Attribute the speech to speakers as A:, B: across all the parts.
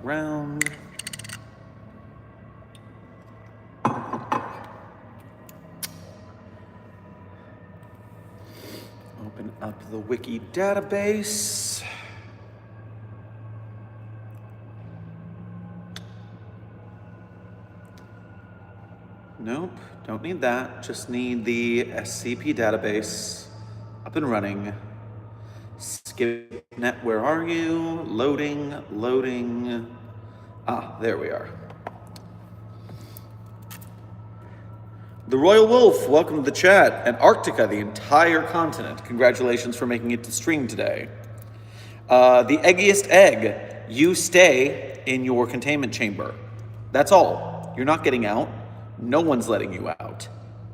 A: around. Open up the wiki database. Nope, don't need that. Just need the SCP database up and running. SkipNet, where are you? Loading, loading. Ah, there we are. The Royal Wolf, welcome to the chat. Antarctica, the entire continent. Congratulations for making it to stream today. The eggiest egg, you stay in your containment chamber. That's all. You're not getting out. No one's letting you out.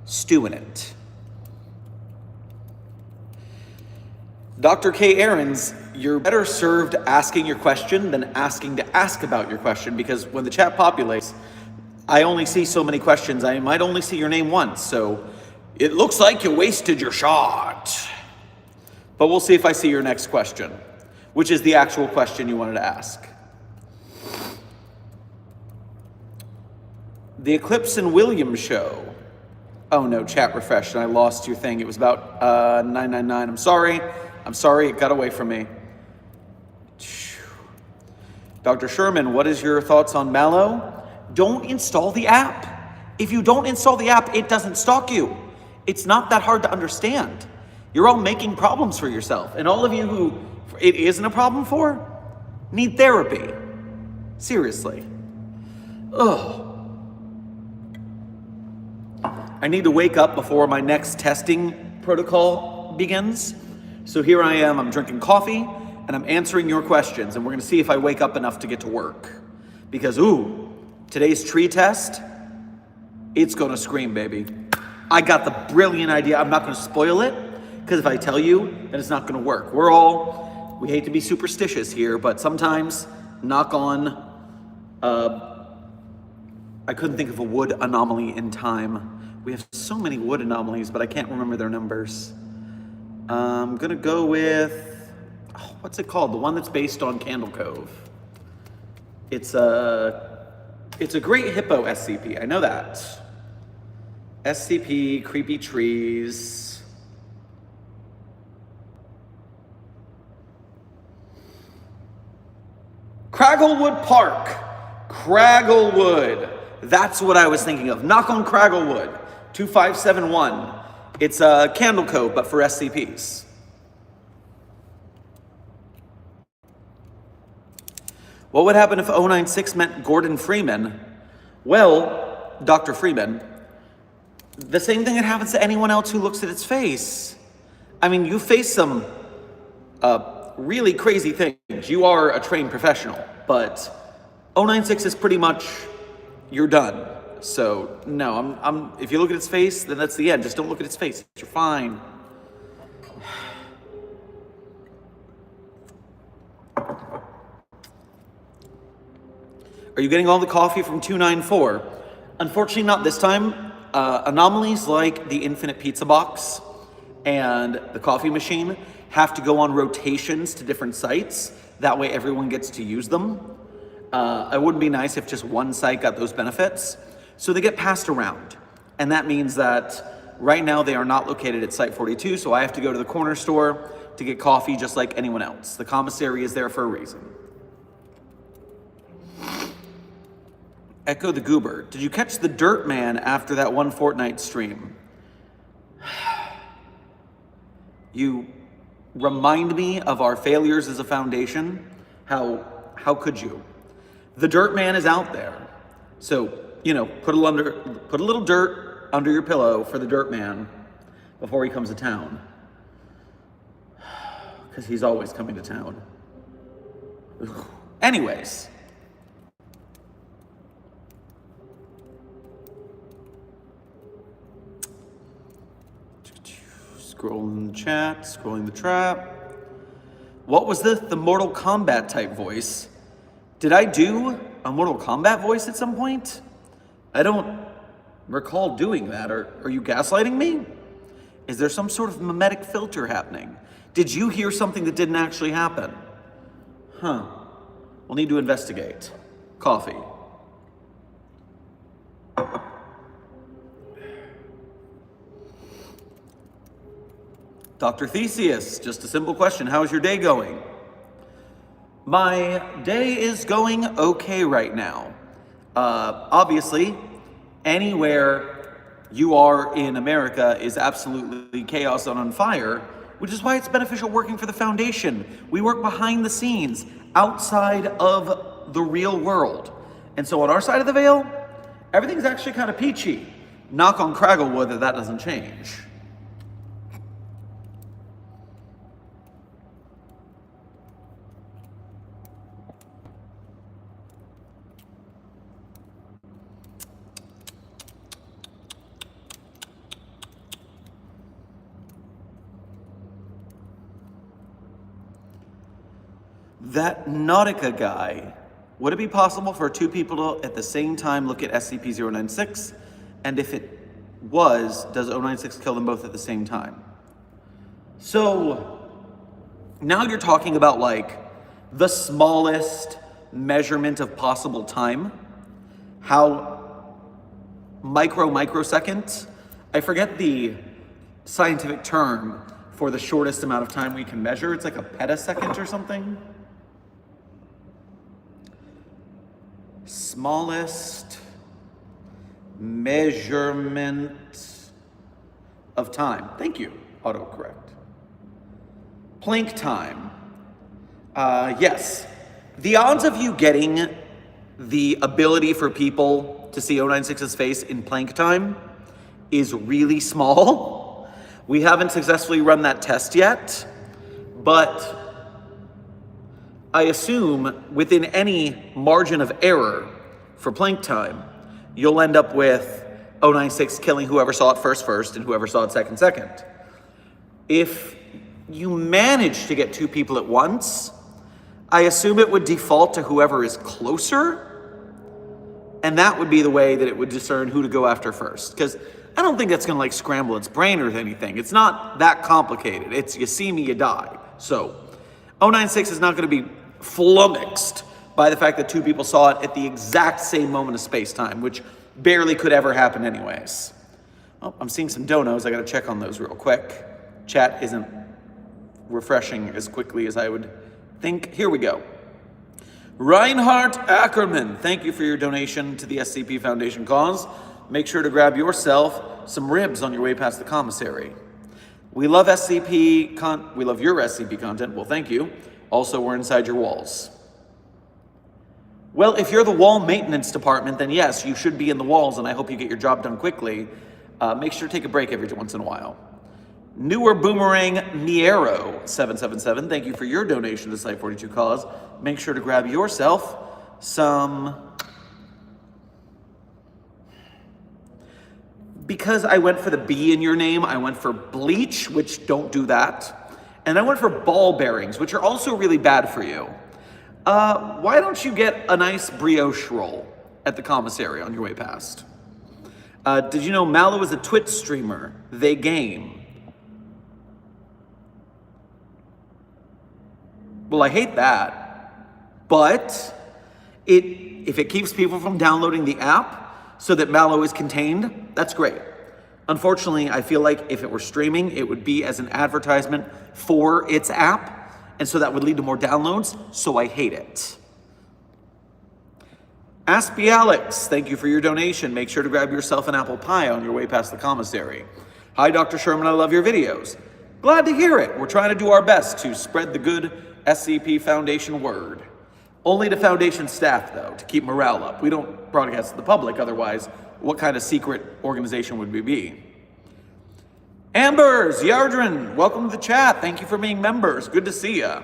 A: Stew in it. Dr. K. Aarons, you're better served asking your question than asking to ask about your question, because when the chat populates, I only see so many questions. I might only see your name once, so it looks like you wasted your shot. But we'll see if I see your next question, which is the actual question you wanted to ask. The Eclipse and Williams show. Oh no, chat refreshed and I lost your thing. It was about 999. I'm sorry, it got away from me. Dr. Sherman, what is your thoughts on Mallow? Don't install the app. If you don't install the app, it doesn't stalk you. It's not that hard to understand. You're all making problems for yourself. And all of you who it isn't a problem for, need therapy. Seriously. Ugh. I need to wake up before my next testing protocol begins. So here I am, I'm drinking coffee, and I'm answering your questions, and we're gonna see if I wake up enough to get to work. Because, today's tree test, it's gonna scream, baby. I got the brilliant idea. I'm not gonna spoil it, because if I tell you, then it's not gonna work. We hate to be superstitious here, but sometimes, knock on, I couldn't think of a wood anomaly in time. We have so many wood anomalies, but I can't remember their numbers. I'm gonna go with, what's it called? The one that's based on Candle Cove. It's a great hippo SCP, I know that. SCP, creepy trees. Cragglewood Park. Cragglewood. That's what I was thinking of. Knock on Cragglewood. 2571. It's a Candle Cove, but for SCPs. What would happen if 096 meant Gordon Freeman? Well, Dr. Freeman, the same thing that happens to anyone else who looks at its face. I mean, you face some really crazy things. You are a trained professional, but 096 is pretty much, you're done. So, no, if you look at its face, then that's the end. Just don't look at its face. You're fine. Are you getting all the coffee from 294? Unfortunately, not this time. Anomalies like the infinite pizza box and the coffee machine have to go on rotations to different sites. That way everyone gets to use them. It wouldn't be nice if just one site got those benefits. So they get passed around. And that means that right now they are not located at Site 42, so I have to go to the corner store to get coffee just like anyone else. The commissary is there for a reason. Echo the Goober. Did you catch the Dirt Man after that one Fortnite stream? You remind me of our failures as a foundation. How could you? The Dirt Man is out there. So, put a little dirt under your pillow for the Dirt Man before he comes to town. Because he's always coming to town. Anyways. Scrolling the chat, scrolling the trap. What was the Mortal Kombat type voice? Did I do a Mortal Kombat voice at some point? I don't recall doing that. Are you gaslighting me? Is there some sort of mimetic filter happening? Did you hear something that didn't actually happen? Huh. We'll need to investigate. Coffee. Dr. Theseus, just a simple question. How's your day going? My day is going okay right now. Obviously, anywhere you are in America is absolutely chaos and on fire, which is why it's beneficial working for the Foundation. We work behind the scenes, outside of the real world. And so on our side of the veil, everything's actually kind of peachy. Knock on Cragglewood that doesn't change. That Nautica guy, would it be possible for two people to at the same time look at SCP-096? And if it was, does 096 kill them both at the same time? So now you're talking about like the smallest measurement of possible time. How microsecond? I forget the scientific term for the shortest amount of time we can measure. It's like a petasecond or something. Smallest measurement of time. Thank you, autocorrect. Planck time. Yes. The odds of you getting the ability for people to see 096's face in Planck time is really small. We haven't successfully run that test yet, but I assume within any margin of error for Planck time, you'll end up with 096 killing whoever saw it first, and whoever saw it second. If you manage to get two people at once, I assume it would default to whoever is closer, and that would be the way that it would discern who to go after first. Because I don't think that's gonna like scramble its brain or anything. It's not that complicated. It's you see me, you die. So 096 is not gonna be flummoxed by the fact that two people saw it at the exact same moment of space-time, which barely could ever happen anyways. Oh, I'm seeing some donos. I gotta check on those real quick. Chat isn't refreshing as quickly as I would think. Here we go. Reinhardt Ackerman, thank you for your donation to the SCP Foundation cause. Make sure to grab yourself some ribs on your way past the commissary. We love your SCP content. Well, thank you. Also, we're inside your walls. Well, if you're the wall maintenance department, then yes, you should be in the walls, and I hope you get your job done quickly. Make sure to take a break every once in a while. Newer Boomerang Miero 777, thank you for your donation to Site 42 cause. Make sure to grab yourself some... Because I went for the B in your name, I went for bleach, which don't do that. And I went for ball bearings, which are also really bad for you. Why don't you get a nice brioche roll at the commissary on your way past? Did you know Mallow is a Twitch streamer? They game. Well, I hate that. But if it keeps people from downloading the app so that Mallow is contained, that's great. Unfortunately, I feel like if it were streaming, it would be as an advertisement for its app, and so that would lead to more downloads, so I hate it. Aspie Alex, thank you for your donation. Make sure to grab yourself an apple pie on your way past the commissary. Hi, Dr. Sherman, I love your videos. Glad to hear it. We're trying to do our best to spread the good SCP Foundation word. Only to Foundation staff, though, to keep morale up. We don't broadcast to the public, otherwise, what kind of secret organization would we be? Ambers, Yardrin, welcome to the chat. Thank you for being members. Good to see ya.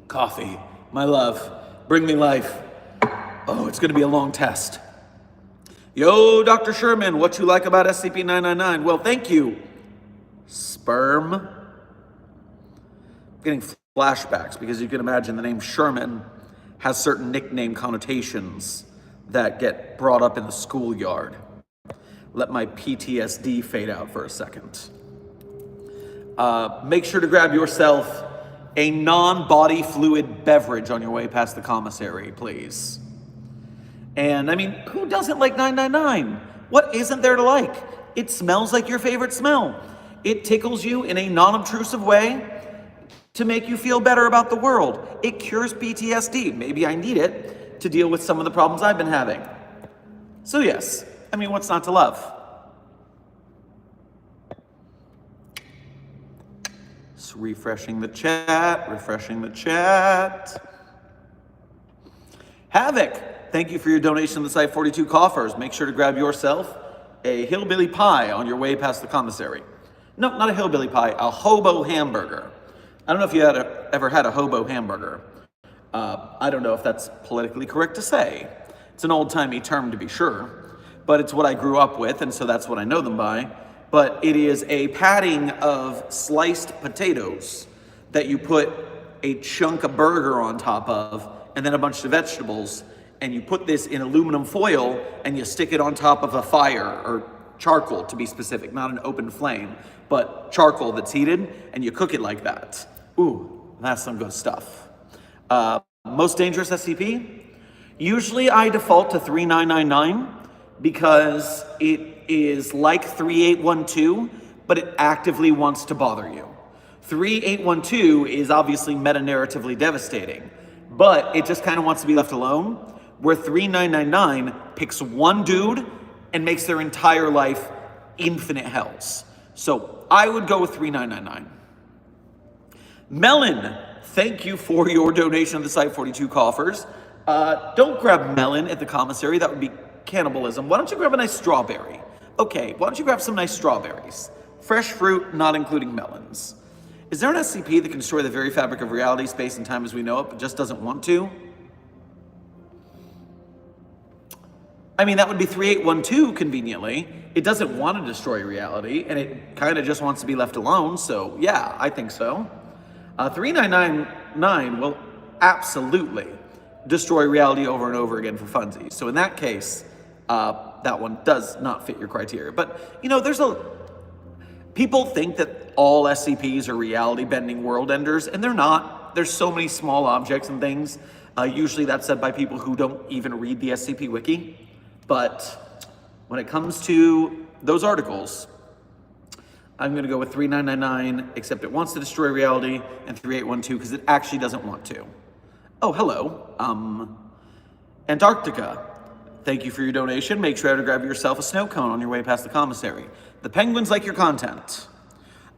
A: Coffee, my love, bring me life. Oh, it's gonna be a long test. Yo, Dr. Sherman, what you like about SCP-999? Well, thank you. Sperm. Getting flashbacks because you can imagine the name Sherman has certain nickname connotations that get brought up in the schoolyard. Let my PTSD fade out for a second. Make sure to grab yourself a non-body fluid beverage on your way past the commissary, please. And I mean, who doesn't like 999? What isn't there to like? It smells like your favorite smell. It tickles you in a non-obtrusive way to make you feel better about the world. It cures PTSD. Maybe I need it to deal with some of the problems I've been having. So yes, I mean, what's not to love? Just refreshing the chat. Havoc, thank you for your donation to the Site 42 coffers. Make sure to grab yourself a hillbilly pie on your way past the commissary. No, not a hillbilly pie, a hobo hamburger. I don't know if you ever had a hobo hamburger. I don't know if that's politically correct to say. It's an old-timey term to be sure, but it's what I grew up with, and so that's what I know them by. But it is a padding of sliced potatoes that you put a chunk of burger on top of, and then a bunch of vegetables, and you put this in aluminum foil, and you stick it on top of a fire, or charcoal to be specific, not an open flame, but charcoal that's heated, and you cook it like that. Ooh, that's some good stuff. Most dangerous SCP? Usually I default to 3999 because it is like 3812, but it actively wants to bother you. 3812 is obviously meta-narratively devastating, but it just kind of wants to be left alone, where 3999 picks one dude and makes their entire life infinite hells. So I would go with 3999. Melon, thank you for your donation to the Site 42 coffers. Don't grab melon at the commissary, that would be cannibalism. Why don't you grab a nice strawberry? Okay, why don't you grab some nice strawberries? Fresh fruit, not including melons. Is there an SCP that can destroy the very fabric of reality, space, and time as we know it, but just doesn't want to? I mean, that would be 3812 conveniently. It doesn't want to destroy reality, and it kind of just wants to be left alone, so yeah, I think so. 3999 will absolutely destroy reality over and over again for funsies. So in that case, that one does not fit your criteria. But, you know, people think that all SCPs are reality-bending world enders, and they're not. There's so many small objects and things. Usually that's said by people who don't even read the SCP Wiki. But when it comes to those articles, I'm going to go with 3999, except it wants to destroy reality, and 3812 because it actually doesn't want to. Oh, hello. Antarctica. Thank you for your donation. Make sure to grab yourself a snow cone on your way past the commissary. The penguins like your content.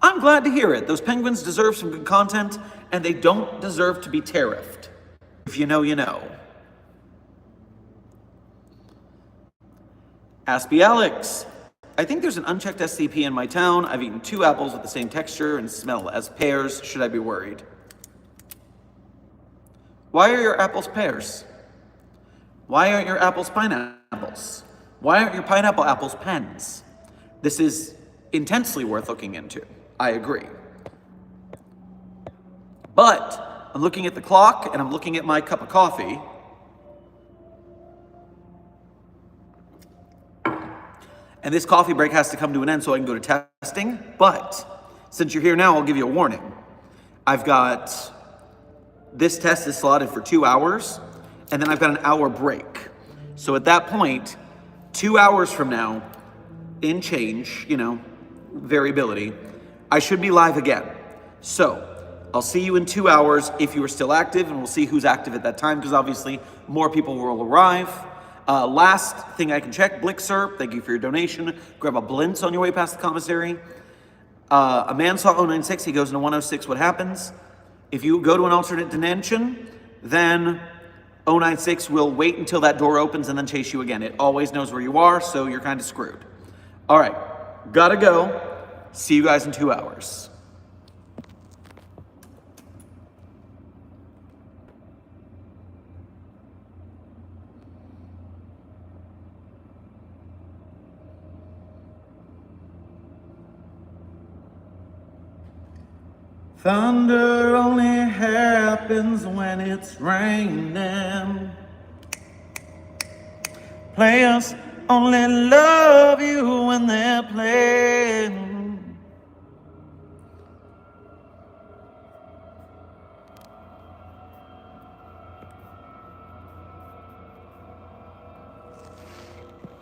A: I'm glad to hear it. Those penguins deserve some good content, and they don't deserve to be tariffed. If you know, you know. Aspie Alex. I think there's an unchecked SCP in my town. I've eaten 2 apples with the same texture and smell as pears. Should I be worried? Why are your apples pears? Why aren't your apples pineapples? Why aren't your pineapple apples pens? This is intensely worth looking into. I agree. But I'm looking at the clock and I'm looking at my cup of coffee. And this coffee break has to come to an end so I can go to testing. But since you're here now, I'll give you a warning. This test is slotted for 2 hours, and then I've got an hour break. So at that point, 2 hours from now, in change, variability, I should be live again. So I'll see you in 2 hours if you are still active, and we'll see who's active at that time, because obviously more people will arrive. Last thing I can check, Blixer, thank you for your donation. Grab a Blintz on your way past the commissary. A man saw 096, he goes into 106, what happens? If you go to an alternate dimension, then 096 will wait until that door opens and then chase you again. It always knows where you are, so you're kind of screwed. All right, gotta go. See you guys in 2 hours. Thunder only happens when it's raining. Players only love you when they're playing.